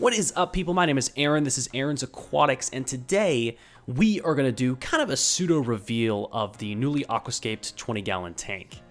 What is up, people? My name is Aaron. This is Aaron's Aquatics, and today we are going to do kind of a pseudo reveal of the newly aquascaped 20-gallon tank.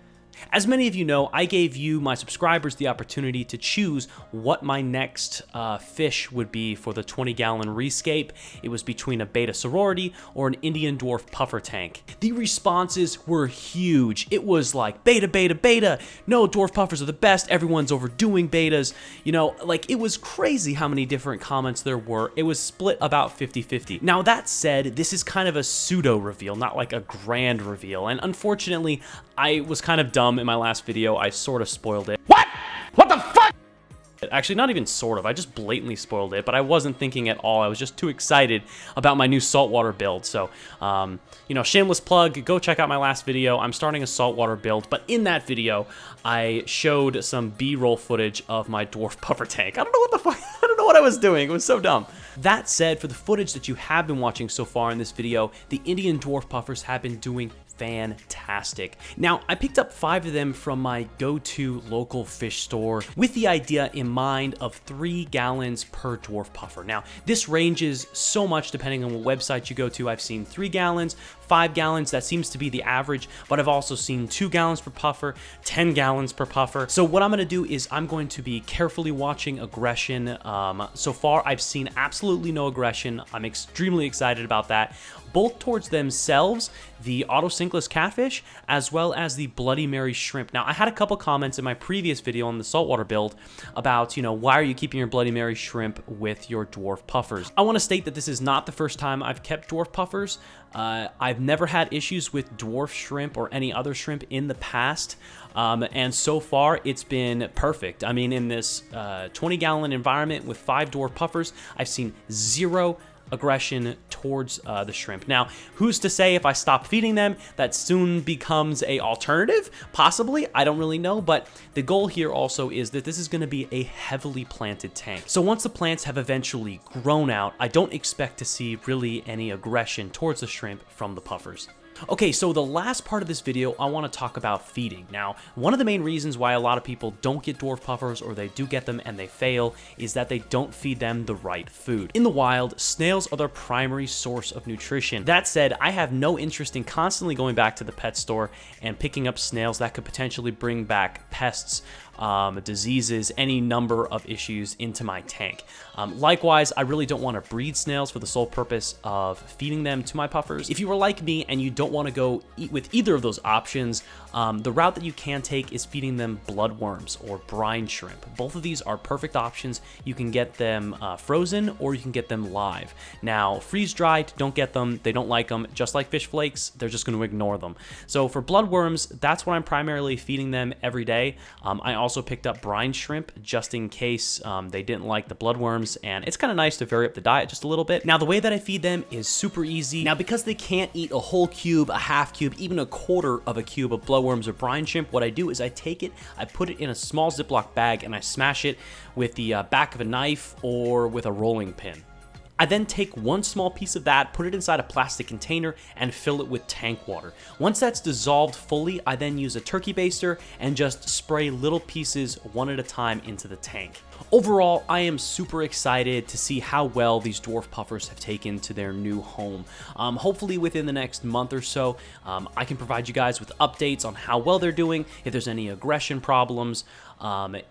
As many of you know, I gave you, my subscribers, the opportunity to choose what my next fish would be for the 20-gallon rescape. It was between a beta sorority or an Indian dwarf puffer tank. The responses were huge. It was like, beta, beta, beta. No, dwarf puffers are the best. Everyone's overdoing betas. You know, like, it was crazy how many different comments there were. It was split about 50-50. Now, that said, this is kind of a pseudo reveal, not like a grand reveal. And unfortunately, I was kind of dumb in my last video. I sort of spoiled it. What? What the fuck? Actually, not even sort of. I just blatantly spoiled it, but I wasn't thinking at all. I was just too excited about my new saltwater build. So, you know, shameless plug, go check out my last video. I'm starting a saltwater build, but in that video, I showed some B-roll footage of my dwarf puffer tank. I don't know what the fuck, I don't know what I was doing. It was so dumb. That said, for the footage that you have been watching so far in this video, the Indian dwarf puffers have been doing fantastic. Now, I picked up 5 of them from my go-to local fish store with the idea in mind of 3 gallons per dwarf puffer. Now, this ranges so much depending on what website you go to. I've seen 3 gallons, 5 gallons, that seems to be the average, but I've also seen 2 gallons per puffer, 10 gallons per puffer. So what I'm going to do is I'm going to be carefully watching aggression. So far, I've seen absolutely no aggression. I'm extremely excited about that, both towards themselves, the autosinkless catfish, as well as the Bloody Mary shrimp. Now, I had a couple comments in my previous video on the saltwater build about, you know, why are you keeping your Bloody Mary shrimp with your dwarf puffers? I want to state that this is not the first time I've kept dwarf puffers. I've never had issues with dwarf shrimp or any other shrimp in the past, and so far it's been perfect. I mean, in this 20-gallon environment with 5 dwarf puffers, I've seen 0 aggression towards the shrimp. Now, who's to say if I stop feeding them, that soon becomes a alternative? Possibly, I don't really know, but the goal here also is that this is going to be a heavily planted tank. So once the plants have eventually grown out, I don't expect to see really any aggression towards the shrimp from the puffers. Okay, so the last part of this video, I want to talk about feeding. Now, one of the main reasons why a lot of people don't get dwarf puffers, or they do get them and they fail, is that they don't feed them the right food. In the wild, snails are their primary source of nutrition. That said, I have no interest in constantly going back to the pet store and picking up snails that could potentially bring back pests, diseases, any number of issues into my tank. Likewise, I really don't want to breed snails for the sole purpose of feeding them to my puffers. If you are like me and you don't want to go eat with either of those options, the route that you can take is feeding them bloodworms or brine shrimp. Both of these are perfect options. You can get them frozen or you can get them live. Now, freeze-dried, don't get them. They don't like them. Just like fish flakes, they're just going to ignore them. So for bloodworms, that's what I'm primarily feeding them every day. I also picked up brine shrimp just in case they didn't like the bloodworms, and it's kind of nice to vary up the diet just a little bit. Now, the way that I feed them is super easy. Now, because they can't eat a whole cube, a half cube, even a quarter of a cube of bloodworms or brine shrimp, what I do is I take it, I put it in a small Ziploc bag, and I smash it with the back of a knife or with a rolling pin. I then take one small piece of that, put it inside a plastic container, and fill it with tank water. Once that's dissolved fully, I then use a turkey baster and just spray little pieces one at a time into the tank. Overall, I am super excited to see how well these dwarf puffers have taken to their new home. Hopefully within the next month or so, I can provide you guys with updates on how well they're doing, if there's any aggression problems,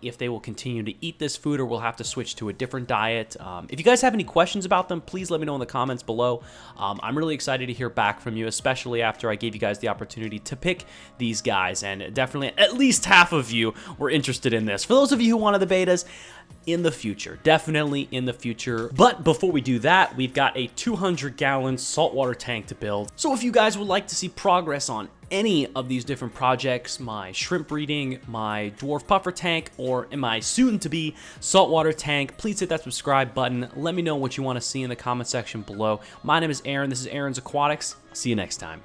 if they will continue to eat this food or we'll have to switch to a different diet. If you guys have any questions about them, please let me know in the comments below. I'm really excited to hear back from you, especially after I gave you guys the opportunity to pick these guys, and definitely at least half of you were interested in this. For those of you who wanted the betas, in the future, definitely in the future. But before we do that, we've got a 200-gallon saltwater tank to build. So if you guys would like to see progress on any of these different projects, my shrimp breeding, my dwarf puffer tank, or my soon-to-be saltwater tank, please hit that subscribe button. Let me know what you want to see in the comment section below. My name is Aaron. This is Aaron's Aquatics. See you next time.